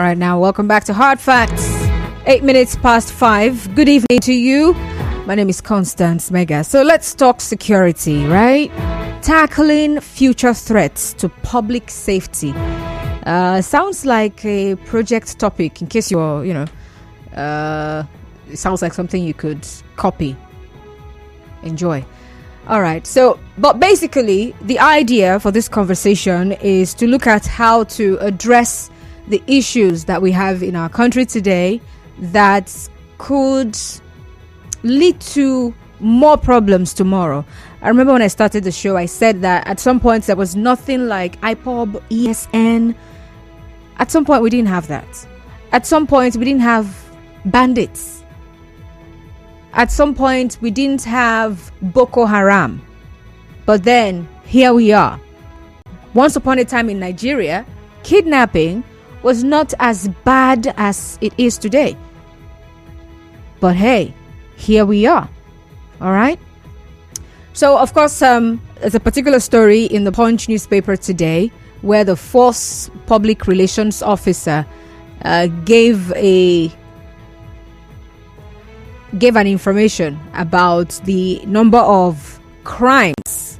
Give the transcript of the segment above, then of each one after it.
right, now welcome back to Hard Facts. 8 minutes past 5. Good evening to you. My name is Constance Mega. So let's talk security, right? Tackling future threats to public safety. Sounds like a project topic. In case you're, it sounds like something you could copy. Enjoy. All right. So, but basically, the idea for this conversation is to look at how to address the issues that we have in our country today that could lead to more problems tomorrow. I remember when I started the show, I said that at some point there was nothing like IPOB, ESN. At some point we didn't have that. At some point we didn't have bandits. At some point we didn't have Boko Haram. But then here we are. Once upon a time in Nigeria, kidnapping was not as bad as it is today. But hey, here we are. All right. So, of course, there's a particular story in the Punch newspaper today where the force public relations officer gave an information about the number of crimes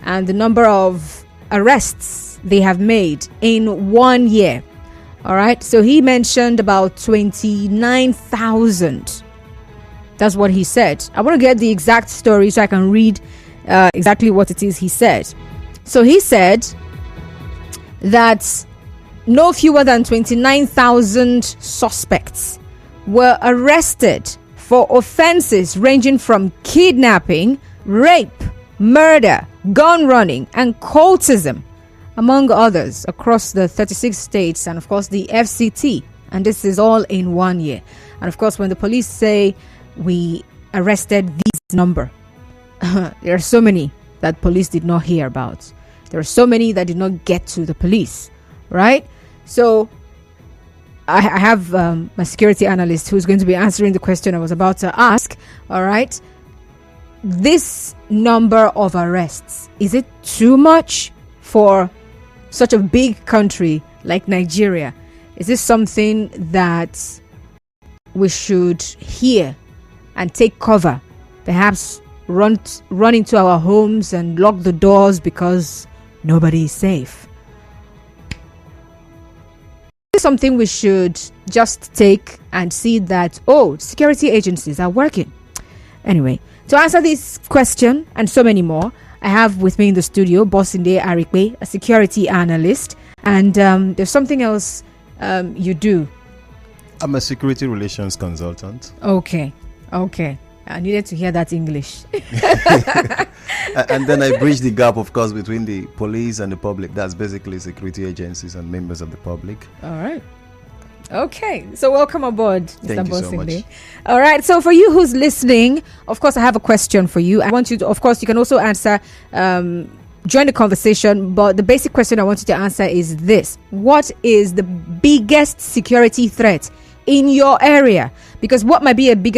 and the number of arrests they have made in 1 year. All right. So he mentioned about 29,000. That's what he said. I want to get the exact story so I can read exactly what it is he said. So he said that no fewer than 29,000 suspects were arrested for offenses ranging from kidnapping, rape, murder, gun running, and cultism, among others, across the 36 states and, of course, the FCT. And this is all in 1 year. And, of course, when the police say we arrested this number, there are so many that police did not hear about. There are so many that did not get to the police, right? So I have my security analyst who's going to be answering the question I was about to ask. All right. This number of arrests, is it too much for such a big country like Nigeria? Is this something that we should hear and take cover? Perhaps run into our homes and lock the doors because nobody is safe. Is something we should just take and see that, security agencies are working. Anyway, to answer this question and so many more, I have with me in the studio Bosinde Arikpe, a security analyst, and there's something else you do. I'm a security relations consultant. Okay. I needed to hear that English. And then I bridge the gap, of course, between the police and the public. That's basically security agencies and members of the public. All right. Okay. So welcome aboard, Mr. Thank you Bosinde. so much. All right. So for you who's listening, of course, I have a question for you. I want you to, of course, you can also answer, join the conversation. But the basic question I want you to answer is this. What is the biggest security threat in your area? Because what might be a big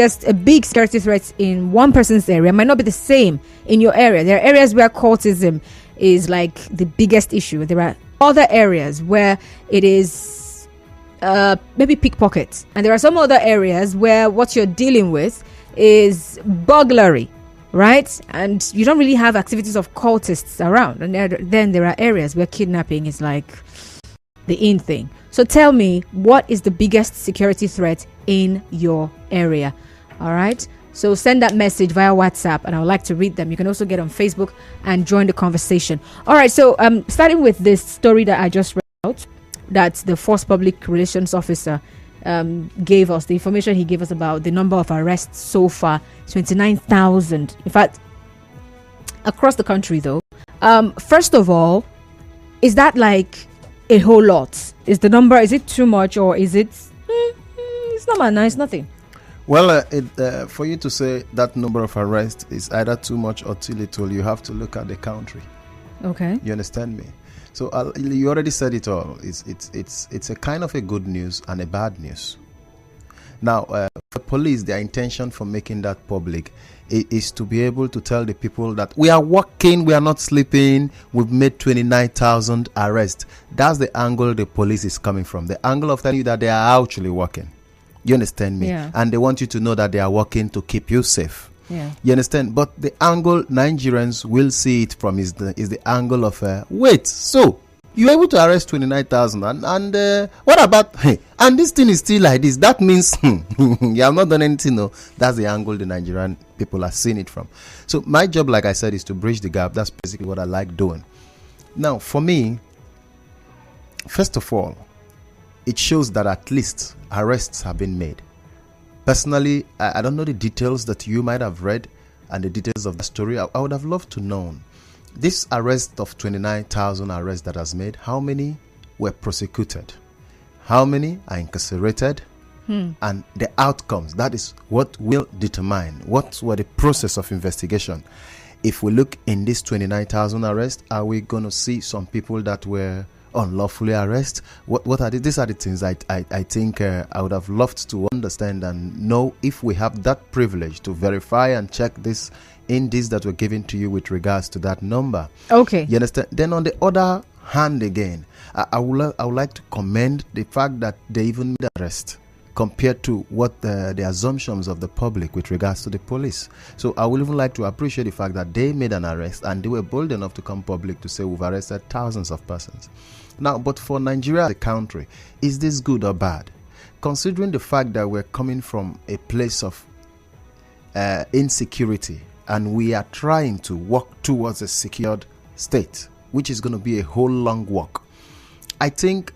security threat in one person's area might not be the same in your area. There are areas where cultism is like the biggest issue. There are other areas where it is maybe pickpockets, and there are some other areas where what you're dealing with is burglary, right? And you don't really have activities of cultists around. And then there are areas where kidnapping is like the in thing. So tell me, what is the biggest security threat in your area? All right. So send that message via WhatsApp and I would like to read them. You can also get on Facebook and join the conversation. All right. So starting with this story that I just read out, that the Force Public Relations Officer gave us, the information he gave us about the number of arrests so far, 29,000. In fact, across the country though. First of all, is that like a whole lot? Is the number, is it too much, or is it it's not nice, nothing? Well, for you to say that number of arrests is either too much or too little, you have to look at the country. Okay. You understand me? So you already said it all. It's a kind of a good news and a bad news. Now, for police, their intention for making that public is to be able to tell the people that we are working, we are not sleeping, we've made 29,000 arrests. That's the angle the police is coming from. The angle of telling you that they are actually working. You understand me? Yeah. And they want you to know that they are working to keep you safe. Yeah. You understand? But the angle Nigerians will see it from is the angle of wait, so you're able to arrest 29,000 and what about and this thing is still like this? That means you have not done anything. No, that's the angle the Nigerian people are seeing it from. So my job, like I said, is to bridge the gap. That's basically what I like doing. Now, for me, first of all, it shows that at least arrests have been made. Personally, I don't know the details that you might have read and the details of the story. I would have loved to know. This arrest of 29,000 arrests that has made, how many were prosecuted? How many are incarcerated? And the outcomes, that is what will determine what were the process of investigation. If we look in this 29,000 arrests, are we going to see some people that were unlawfully arrested? What are these are the things I think I would have loved to understand and know if we have that privilege to verify and check this in this that were given to you with regards to that number. Okay. You understand? Then on the other hand again, I would like to commend the fact that they even made arrest compared to what the assumptions of the public with regards to the police. So I would even like to appreciate the fact that they made an arrest and they were bold enough to come public to say we've arrested thousands of persons. Now, but for Nigeria, the country, is this good or bad? Considering the fact that we're coming from a place of insecurity and we are trying to walk towards a secured state, which is going to be a whole long walk. I think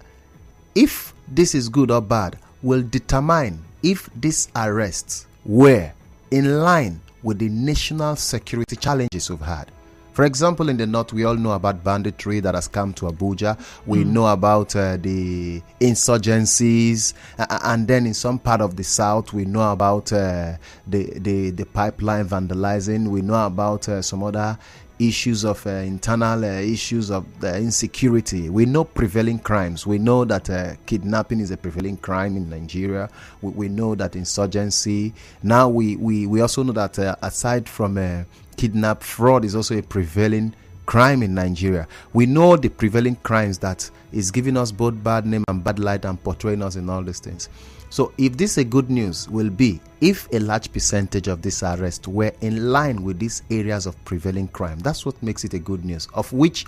if this is good or bad will determine if these arrests were in line with the national security challenges we've had. For example, in the north, we all know about banditry that has come to Abuja. We know about the insurgencies, and then in some part of the south, we know about the pipeline vandalizing. We know about some other issues of internal issues of insecurity. We know prevailing crimes. We know that kidnapping is a prevailing crime in Nigeria. We know that insurgency. Now we also know that aside from kidnap, fraud is also a prevailing crime in Nigeria. We know the prevailing crimes that is giving us both bad name and bad light and portraying us in all these things. So if this a good news will be if a large percentage of this arrest were in line with these areas of prevailing crime. That's what makes it a good news, of which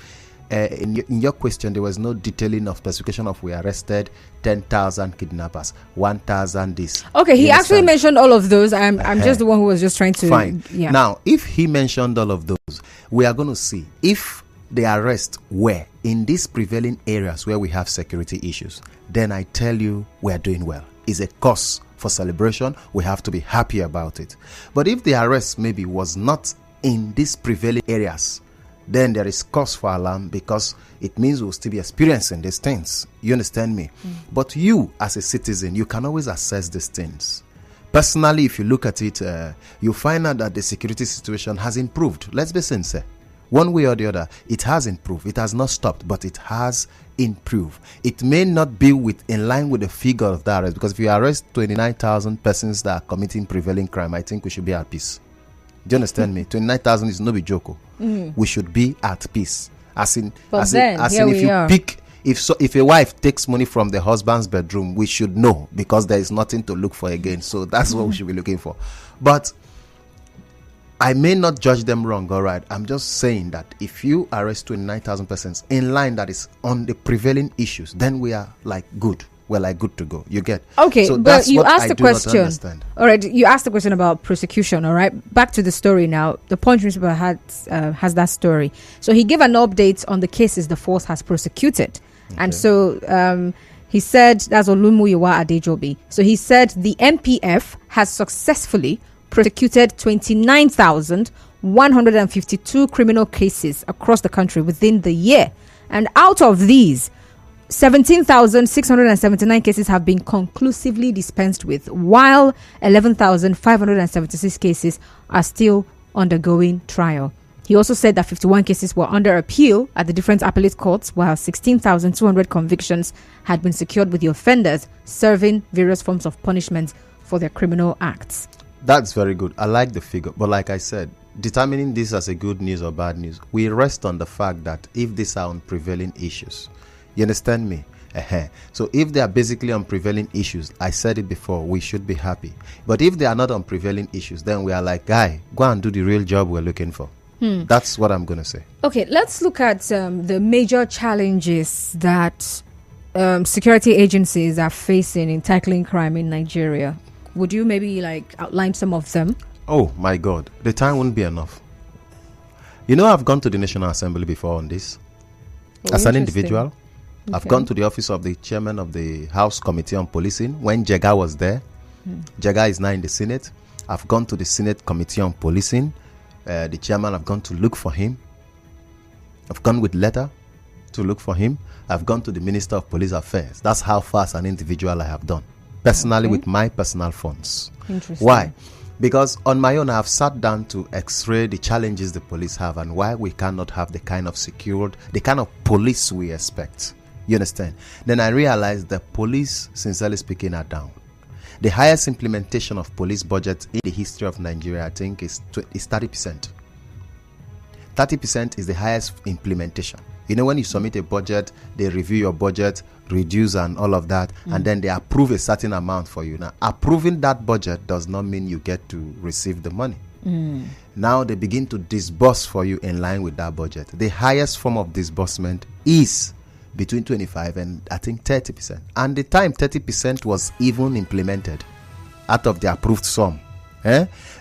in your question there was no detailing of specification of we arrested 10,000 kidnappers, 1,000 this. Okay, he actually mentioned all of those. I'm just the one who was just trying to. Fine. Yeah. Now, if he mentioned all of those, we are going to see if the arrests were in these prevailing areas where we have security issues. Then I tell you, we are doing well. It's a cause for celebration. We have to be happy about it. But if the arrest maybe was not in these prevailing areas, then there is cause for alarm because it means we'll still be experiencing these things. You understand me? But you, as a citizen, you can always assess these things. Personally, if you look at it, you find out that the security situation has improved. Let's be sincere. One way or the other, it has improved. It has not stopped, but it has improved. It may not be in line with the figure of the arrest, because if you arrest 29,000 persons that are committing prevailing crime, I think we should be at peace. Do you understand me? 29,000 is no be joke. We should be at peace. If a wife takes money from the husband's bedroom, we should know, because there is nothing to look for again. So that's what we should be looking for. But I may not judge them wrong, all right? I'm just saying that if you arrest 29,000 persons in line that is on the prevailing issues, then we are like good. We're like good to go. You get? Okay, so but you asked the question. All right, you asked the question about prosecution, all right? Back to the story now. The Punch newspaper has that story. So he gave an update on the cases the force has prosecuted. Okay. And so he said, that's Olumuyiwa Adejobi. So he said the MPF has successfully prosecuted 29,152 criminal cases across the country within the year. And out of these, 17,679 cases have been conclusively dispensed with, while 11,576 cases are still undergoing trial. He also said that 51 cases were under appeal at the different appellate courts, while 16,200 convictions had been secured, with the offenders serving various forms of punishment for their criminal acts. That's very good. I like the figure. But like I said, determining this as a good news or bad news, we rest on the fact that if these are on prevailing issues, you understand me? So if they are basically on prevailing issues, I said it before, we should be happy. But if they are not on prevailing issues, then we are like, guy, go and do the real job we're looking for. That's what I'm going to say. Okay, let's look at the major challenges that security agencies are facing in tackling crime in Nigeria. Would you maybe outline some of them? Oh my God, the time won't be enough. You know, I've gone to the National Assembly before on this. As an individual, okay. I've gone to the office of the chairman of the House Committee on Policing when Jega was there. Jega is now in the Senate. I've gone to the Senate Committee on Policing. The chairman, I've gone to look for him. I've gone with letter to look for him. I've gone to the Minister of Police Affairs. That's how far as an individual I have done. Personally, with my personal funds. Interesting. Why? Because on my own, I have sat down to x-ray the challenges the police have and why we cannot have the kind of police we expect. You understand? Then I realized the police, sincerely speaking, are down. The highest implementation of police budget in the history of Nigeria, I think, is 30%. 30% is the highest implementation. You know, when you submit a budget, they review your budget, reduce and all of that, and then they approve a certain amount for you. Now, approving that budget does not mean you get to receive the money. Now they begin to disburse for you in line with that budget. The highest form of disbursement is between 25 and I think 30%. And the time 30% was even implemented out of the approved sum.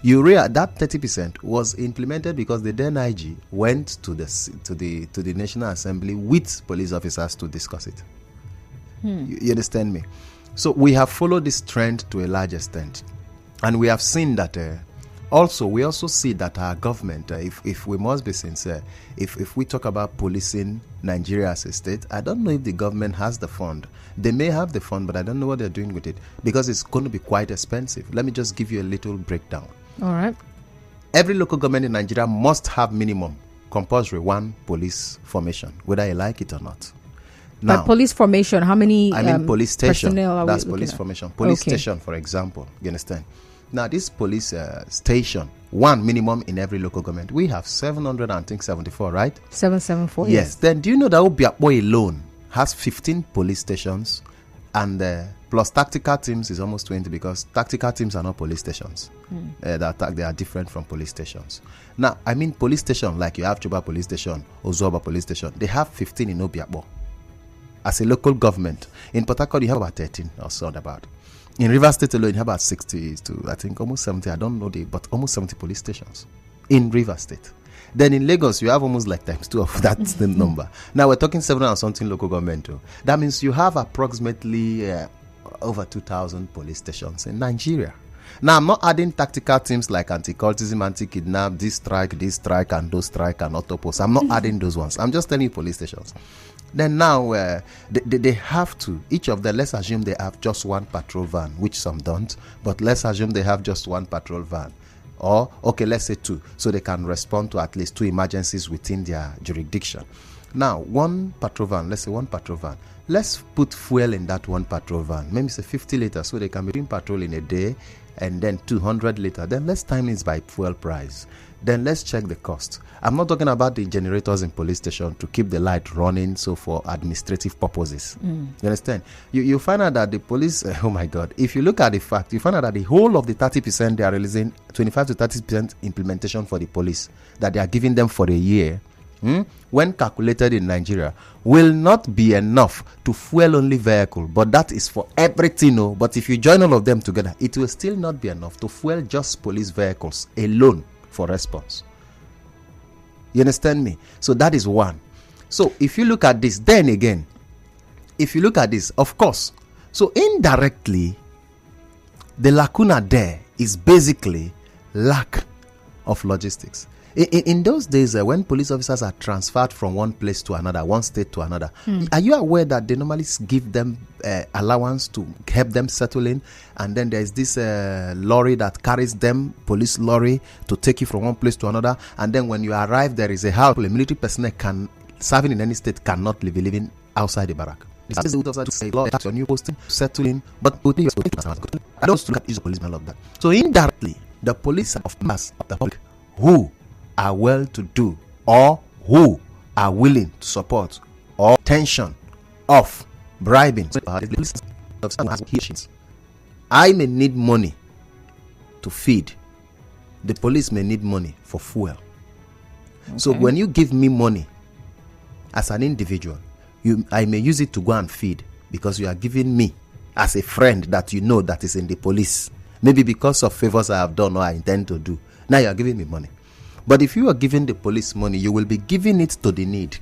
You realize that 30% was implemented because the then IG went to the National Assembly with police officers to discuss it. You understand me? So we have followed this trend to a large extent, and we have seen that. We also see that our government, if we must be sincere, if we talk about policing Nigeria as a state, I don't know if the government has the fund. They may have the fund, but I don't know what they're doing with it because it's going to be quite expensive. Let me just give you a little breakdown. All right. Every local government in Nigeria must have minimum compulsory one police formation, whether you like it or not. Now, but police formation, how many? I mean police station. That's police at? formation. Police station, for example. You understand? Now, this police station, one minimum in every local government. We have 774, right? 774. Yes. Then, do you know that Obiakpo alone has 15 police stations, and plus tactical teams is almost 20 because tactical teams are not police stations. They are different from police stations. Now, I mean police station like you have Chuba Police Station, Ozoba Police Station. They have 15 in Obiakpo. As a local government, in Port Harcourt, you have about 13 or so about. In Rivers State alone, you have about 60 to, I think, almost 70. I don't know but almost 70 police stations in Rivers State. Then in Lagos, you have almost like times 2 of that same number. Now we're talking 700 and something local government. That means you have approximately over 2,000 police stations in Nigeria. Now, I'm not adding tactical teams like anti-cultism, anti-kidnap, this strike, and those strike, and autopost. I'm not adding those ones. I'm just telling you police stations. Then now, they have to, each of them, let's assume they have just one patrol van, which some don't, but let's assume they have just one patrol van. Or, okay, let's say 2, so they can respond to at least 2 emergencies within their jurisdiction. Now, one patrol van, let's say one patrol van, let's put fuel in that one patrol van, maybe say 50 liters, so they can be doing patrol in a day, and then 200 liters. Then let's time it by fuel price. Then let's check the cost. I'm not talking about the generators in police station to keep the light running, so for administrative purposes. You understand? You find out that the police, oh my God, if you look at the fact, you find out that the whole of the 30% they are releasing, 25 to 30% implementation for the police that they are giving them for a year, when calculated in Nigeria, will not be enough to fuel only vehicle, but that is for everything. But if you join all of them together, it will still not be enough to fuel just police vehicles alone for response. You understand me? So that is one. So if you look at this, then again, if you look at this, of course, so indirectly, the lacuna there is basically lack of logistics. In those days, when police officers are transferred from one place to another, one state to another, are you aware that they normally give them allowance to help them settle in? And then there's this lorry that carries them, police lorry, to take you from one place to another. And then when you arrive, there is a house. A military personnel serving in any state cannot be living outside the barrack. This is the new posting, settle in, but I don't look at use of policemen like that. So indirectly, the police are of mass of the public who are well to do or who are willing to support or tension of bribing. I may need money to feed. The police may need money for fuel. Okay. So when you give me money as an individual, I may use it to go and feed because you are giving me as a friend that you know that is in the police. Maybe because of favors I have done or I intend to do. Now you are giving me money. But if you are giving the police money, you will be giving it to the need.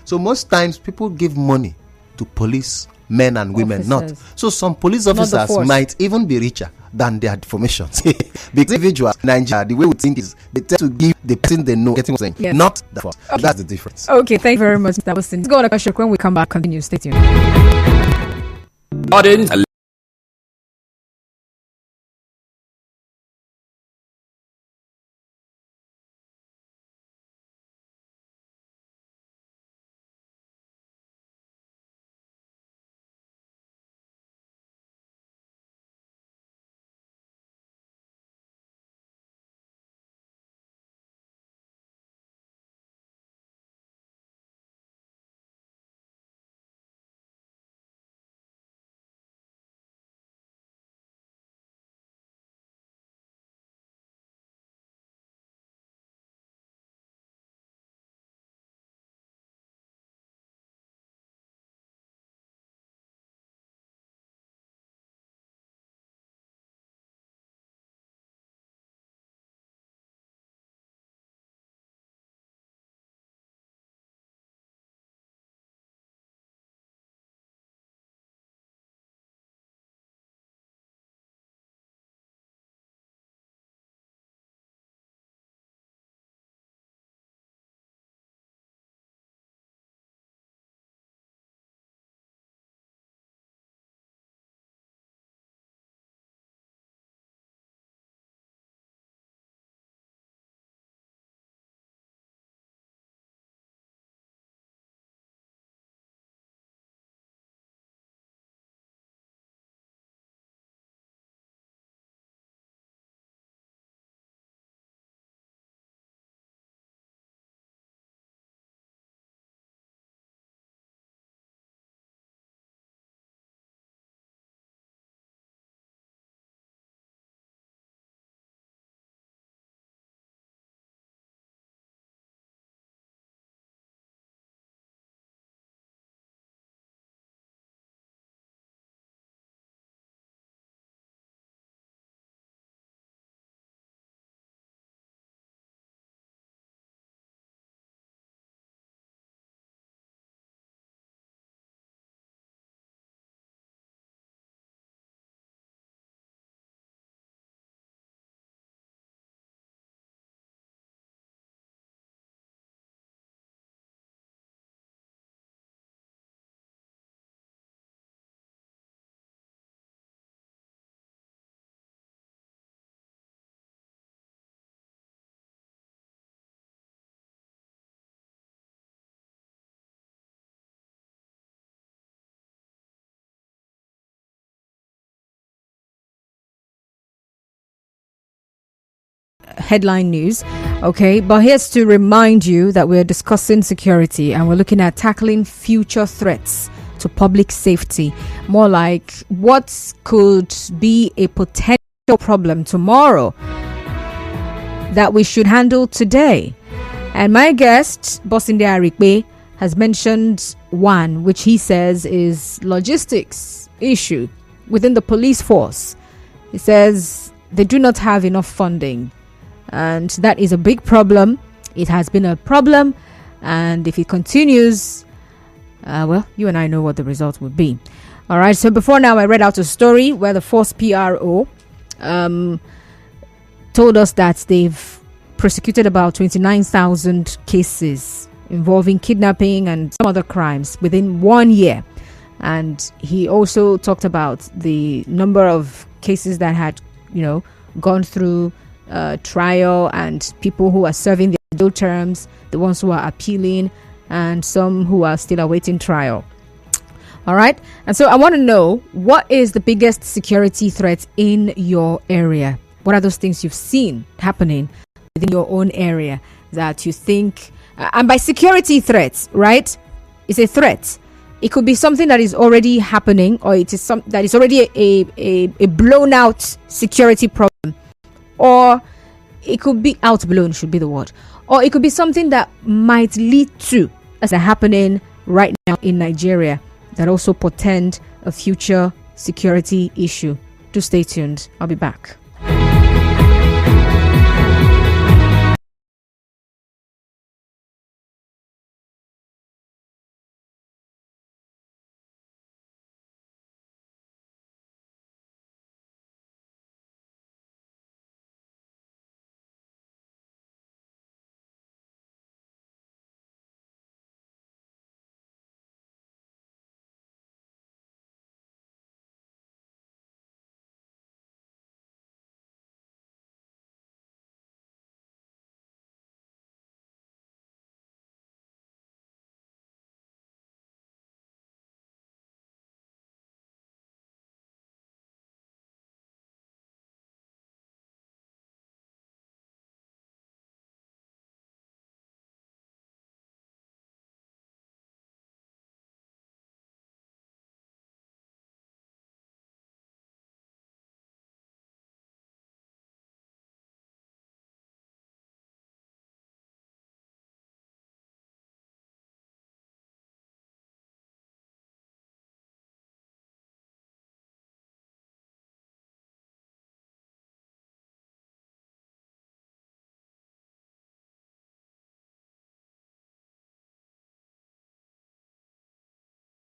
So most times people give money to police men and women, not. So some police officers might even be richer than their formations. Because individuals in Nigeria, the way we think is they tend to give the person they know, getting what I'm saying, not the force. Okay. That's the difference. Okay, thank you very much, Mr. Bosinde. Let's go on a question. When we come back, continue. Stay tuned. Headline news. Okay, but here's to remind you that we're discussing security and we're looking at tackling future threats to public safety. More like what could be a potential problem tomorrow that we should handle today. And my guest, Bosinde Arikpe, has mentioned one, which he says is logistics issue within the police force. He says they do not have enough funding. And that is a big problem. It has been a problem. And if it continues, well, you and I know what the result would be. All right. So before now, I read out a story where the force PRO told us that they've prosecuted about 29,000 cases involving kidnapping and some other crimes within 1 year. And he also talked about the number of cases that had, gone through trial, and people who are serving their jail terms, the ones who are appealing, and some who are still awaiting trial. All right. And so I want to know, what is the biggest security threat in your area? What are those things you've seen happening within your own area that you think, and by security threats, right? It's a threat. It could be something that is already happening, or it is something that is already a blown out security problem, or it could be outblown, should be the word, or it could be something that might lead to, as are happening right now in Nigeria, that also portend a future security issue. Do stay tuned. I'll be back.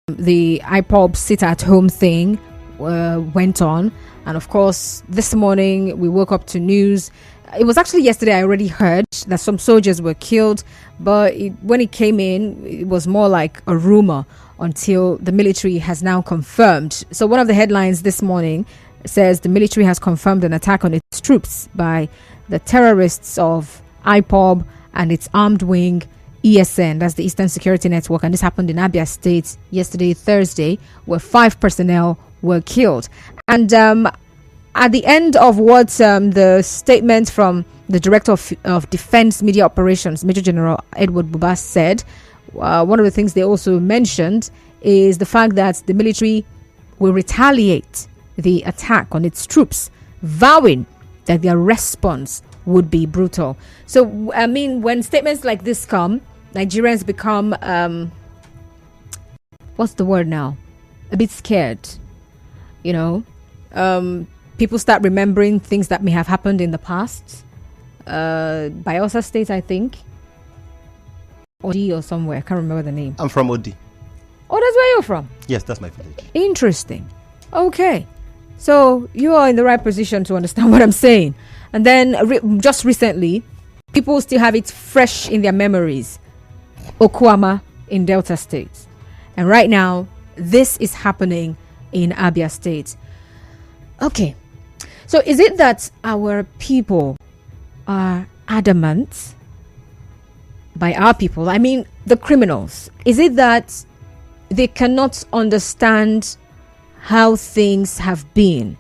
The IPOB sit at home thing went on, and of course this morning we woke up to news. It was actually yesterday I already heard that some soldiers were killed, but when it came in, it was more like a rumor until the military has now confirmed. So one of the headlines this morning says the military has confirmed an attack on its troops by the terrorists of IPOB and its armed wing ESN, that's the Eastern Security Network, and this happened in Abia State yesterday, Thursday, where 5 personnel were killed. And at the end of what the statement from the Director of Defense Media Operations, Major General Edward Buba, said, one of the things they also mentioned is the fact that the military will retaliate the attack on its troops, vowing that their response would be brutal. So, I mean, when statements like this come, Nigerians become, what's the word now? A bit scared, you know. People start remembering things that may have happened in the past. Bayelsa State, I think. Odi or somewhere. I can't remember the name. I'm from Odi. Oh, that's where you're from? Yes, that's my village. Interesting. Okay. So you are in the right position to understand what I'm saying. And then just recently, people still have it fresh in their memories. Okuama in Delta State. And right now, this is happening in Abia State. Okay. So is it that our people are adamant, by our people, I mean the criminals, is it that they cannot understand how things have been?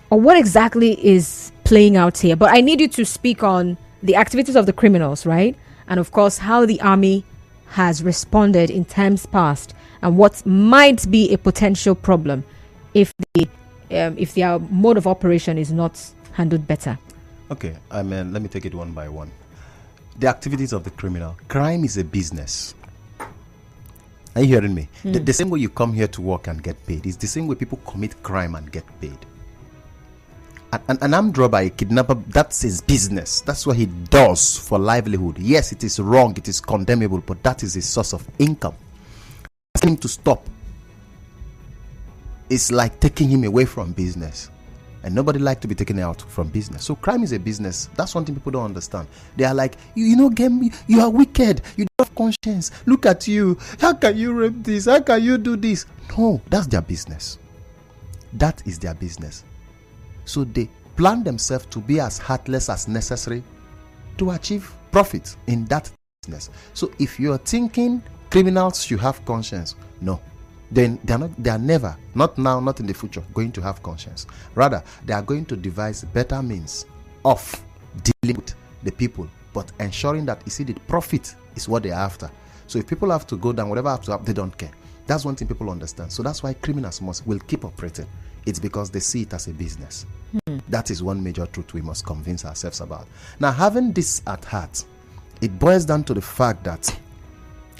Or what exactly is playing out here? But I need you to speak on the activities of the criminals, right? And of course, how the army has responded in times past and what might be a potential problem if their mode of operation is not handled better. Okay, let me take it one by one. The activities of the criminal. Crime is a business. Are you hearing me? The same way you come here to work and get paid is the same way people commit crime and get paid. An armed robber, a kidnapper, that's his business. That's what he does for livelihood. Yes, it is wrong, it is condemnable, but that is his source of income. Asking him to stop is like taking him away from business. And nobody likes to be taken out from business. So crime is a business. That's one thing people don't understand. They are like, you know, you are wicked. You don't have conscience. Look at you. How can you rape this? How can you do this? No, that's their business. That is their business. So they plan themselves to be as heartless as necessary to achieve profit in that business. So if you're thinking criminals should have conscience, no. then they are never, not now, not in the future, going to have conscience. Rather, they are going to devise better means of dealing with the people, but ensuring that, you see, the profit is what they are after. So if people have to go down, whatever have to happen, they don't care. That's one thing people understand. So that's why criminals will keep operating. It's because they see it as a business. That is one major truth we must convince ourselves about. Now, having this at heart, it boils down to the fact that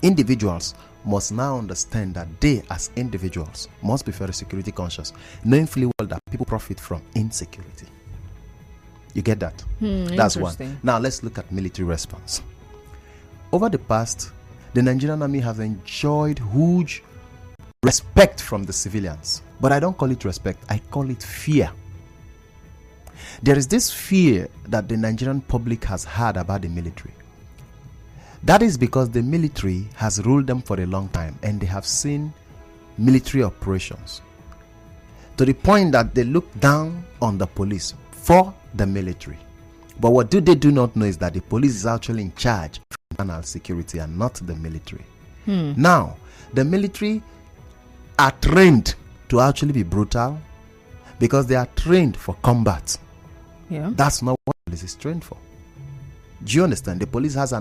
individuals must now understand that they, as individuals, must be very security conscious, knowing fully well that people profit from insecurity. You get that? That's one. Now, let's look at military response. Over the past, the Nigerian army has enjoyed huge respect from the civilians. But I don't call it respect, I call it fear. There is this fear that the Nigerian public has had about the military. That is because the military has ruled them for a long time, and they have seen military operations to the point that they look down on the police for the military. But what they do not know is that the police is actually in charge of internal security and not the military. Now, the military are trained to actually be brutal because they are trained for combat. That's not what the police is trained for. Do you understand? The police has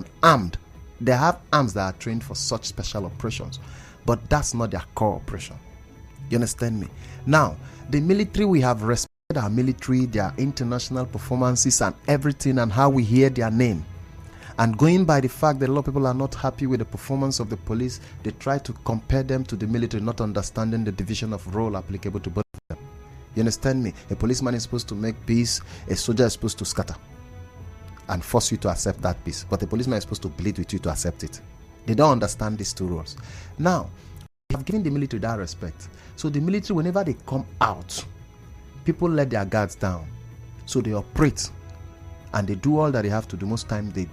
they have arms that are trained for such special operations, but that's not their core operation. You understand me? Now, the military, we have respected our military, their international performances and everything, and how we hear their name. And going by the fact that a lot of people are not happy with the performance of the police, they try to compare them to the military, not understanding the division of role applicable to both of them. You understand me? A policeman is supposed to make peace, a soldier is supposed to scatter and force you to accept that peace. But the policeman is supposed to plead with you to accept it. They don't understand these two roles. Now, we have given the military that respect. So the military, whenever they come out, people let their guards down. So they operate and they do all that they have to do. Most time they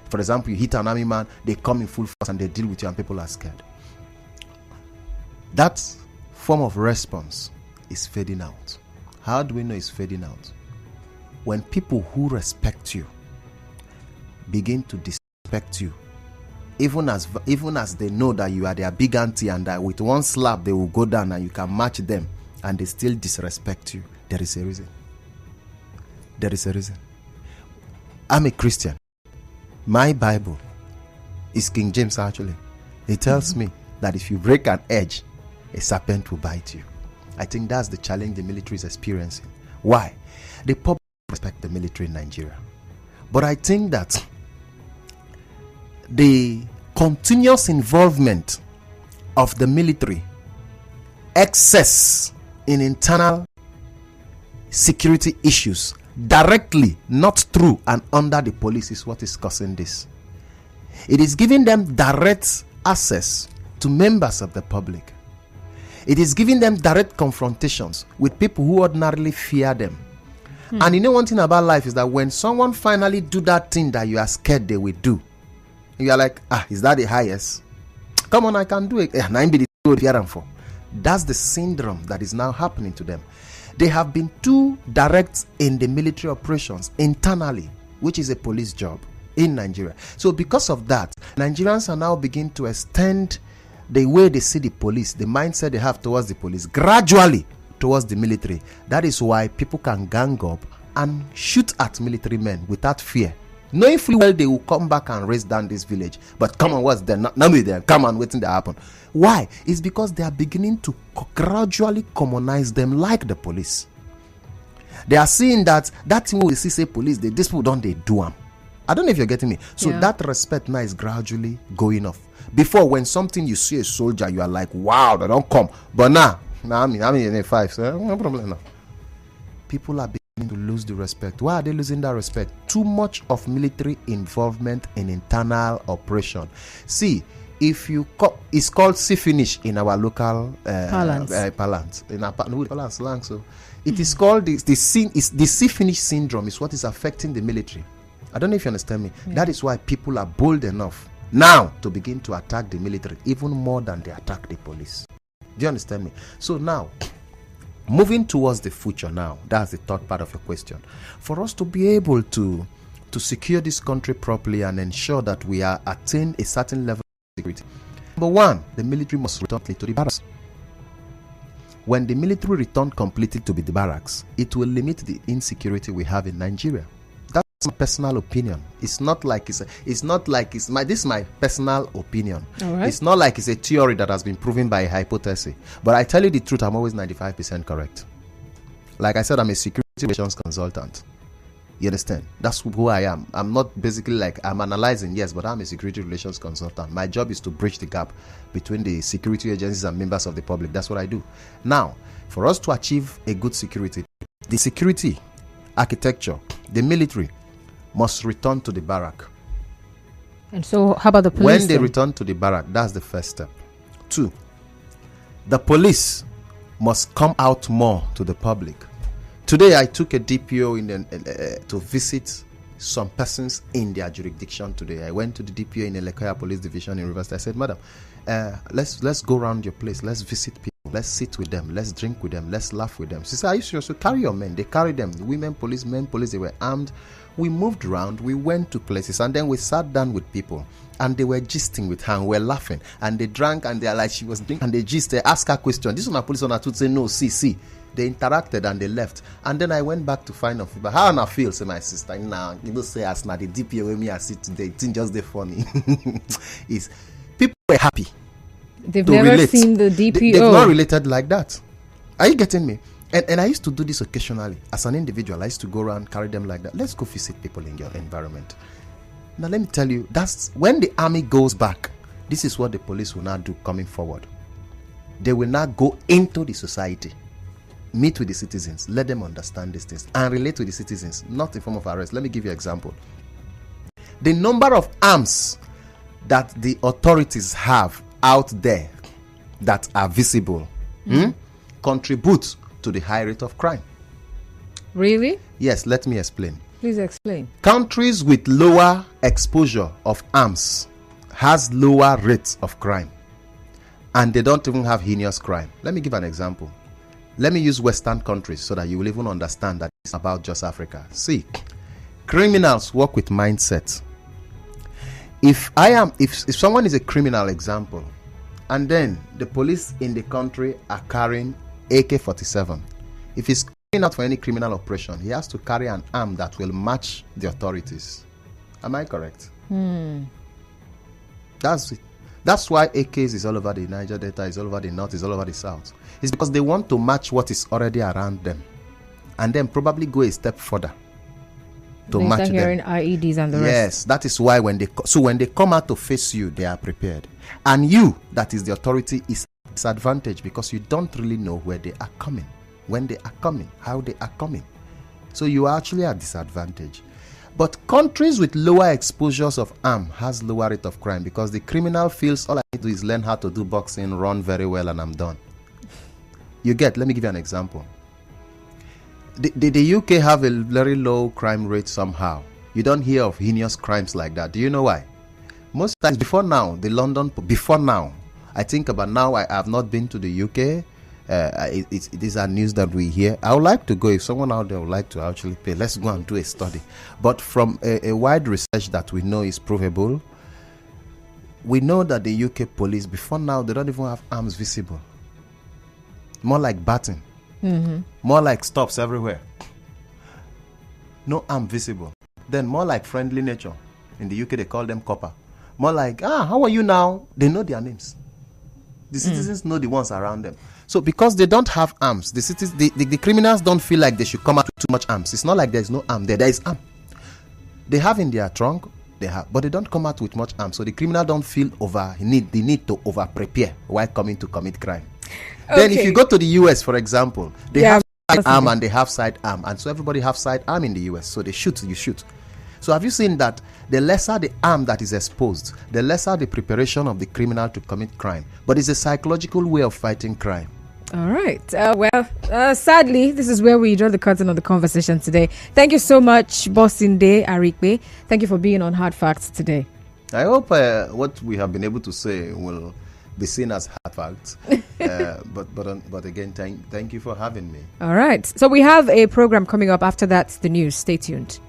for example, you hit an army man, they come in full force and they deal with you and people are scared. That form of response is fading out. How do we know it's fading out? When people who respect you begin to disrespect you, even as they know that you are their big auntie and that with one slap they will go down and you can match them, and they still disrespect you, there is a reason. There is a reason. I'm a Christian. My Bible is King James actually. It tells me that if you break an edge, a serpent will bite you. I think that's the challenge the military is experiencing. Why? The public respect the military in Nigeria. But I think that the continuous involvement of the military, excess in internal security issues, directly, not through and under the police, is what is causing this. It is giving them direct access to members of the public. It is giving them direct confrontations with people who ordinarily fear them. And you know one thing about life is that when someone finally do that thing that you are scared they will do, you are like, is that the highest? Come on, I can do it. That's the syndrome that is now happening to them. They have been too direct in the military operations internally, which is a police job in Nigeria. So because of that, Nigerians are now beginning to extend the way they see the police, the mindset they have towards the police, gradually towards the military. That is why people can gang up and shoot at military men without fear, knowing fully well they will come back and raise down this village. But come on, what's there? Not with them. Come on, waiting to happen. Why? It's because they are beginning to gradually commonize them like the police. They are seeing that thing we see say police, these people don't they do them. I don't know if you're getting me. So that respect now is gradually going off. Before, when something you see a soldier, you are like, wow, they don't come. But now I'm in a 5, so no problem now. People are beginning to lose the respect. Why are they losing that respect? Too much of military involvement in internal operation. See, if you it's called see finish in our local parlance. In our parlance slang. So it is called the see finish syndrome is what is affecting the military. I don't know if you understand me. That is why people are bold enough now to begin to attack the military even more than they attack the police. Do you understand me? So now, moving towards the future now, that's the third part of your question. For us to be able to secure this country properly and ensure that we are attain a certain level of security, Number one, the military must return to the barracks. When the military return completely to the barracks, it will limit the insecurity we have in Nigeria. That's my personal opinion. It's not like this is my personal opinion. All right. It's not like it's a theory that has been proven by a hypothesis. But I tell you the truth, I'm always 95% correct. Like I said, I'm a security relations consultant. You understand? That's who I am. I'm not basically like I'm analyzing, yes, but I'm a security relations consultant. My job is to bridge the gap between the security agencies and members of the public. That's what I do. Now, for us to achieve a good security, the security architecture, the military must return to the barrack. And so, how about the police? When they return to the barrack, that's the first step. 2, the police must come out more to the public. Today, I took a DPO to visit some persons in their jurisdiction today. I went to the DPO in Elekoya Police Division in Rivers State. I said, Madam, let's go around your place. Let's visit people. Let's sit with them. Let's drink with them. Let's laugh with them. She said, are you serious? So carry your men. They carried them. The women police, men police, they were armed. We moved around. We went to places. And then we sat down with people. And they were gisting with her. And we were laughing. And they drank. And they're like, she was drinking. And they gist. They asked her question. This one, a police on her to say, no, see. They interacted and they left. And then I went back to find out feedback. How I feel, say my sister. Now, you know, say as now the DPO with me I see today. It's just the funny. Is people were happy. They've never relate. seen the DPO. They've not related like that. Are you getting me? And I used to do this occasionally. As an individual, I used to go around, carry them like that. Let's go visit people in your environment. Now, let me tell you, that's when the army goes back. This is what the police will now do coming forward. They will now go into the society, meet with the citizens, let them understand these things, and relate to the citizens, not in form of arrest. Let me give you an example. The number of arms that the authorities have out there that are visible contribute to the high rate of crime. Really? Yes, let me explain. Please explain. Countries with lower exposure of arms has lower rates of crime, and they don't even have heinous crime. Let me give an example. Let me use Western countries so that you will even understand that it's about just Africa. See, criminals work with mindset. If someone is a criminal, example, and then the police in the country are carrying AK-47, if he's going out for any criminal operation, he has to carry an arm that will match the authorities. Am I correct? That's it. That's why AKs is all over the Niger Delta, is all over the north, is all over the south. It's because they want to match what is already around them, and then probably go a step further to they match start hearing them. IEDs and the rest. Yes, that is why when they come out to face you, they are prepared. And you, that is the authority, is disadvantaged because you don't really know where they are coming, when they are coming, how they are coming. So you are actually at disadvantage. But countries with lower exposures of arm has lower rate of crime because the criminal feels all I need to do is learn how to do boxing, run very well, and I'm done. You get, let me give you an example. The UK have a very low crime rate somehow. You don't hear of heinous crimes like that. Do you know why? Most times before now, I think about now, I have not been to the UK. These are news that we hear. I would like to go. If someone out there would like to actually pay, let's go and do a study. But from a wide research that we know is provable, we know that the UK police, before now, they don't even have arms visible. More like batting. More like stops everywhere. No arm visible. Then more like friendly nature. In the UK, they call them copper. More like, how are you now? They know their names. The citizens know the ones around them. So because they don't have arms, the criminals don't feel like they should come out with too much arms. It's not like there's no arm there. There is arm. They have in their trunk, but they don't come out with much arms. So the criminal don't feel the need to over prepare while coming to commit crime. Okay. Then if you go to the US, for example, they have side arm and they have side arm. And so everybody have side arm in the US. So they shoot, you shoot. So have you seen that the lesser the arm that is exposed, the lesser the preparation of the criminal to commit crime. But it's a psychological way of fighting crime. All right. Sadly, this is where we draw the curtain on the conversation today. Thank you so much, Bosinde Arikpe. Thank you for being on Hard Facts today. I hope what we have been able to say will be seen as hard facts. But again, thank you for having me. All right. So we have a program coming up after that, the news. Stay tuned.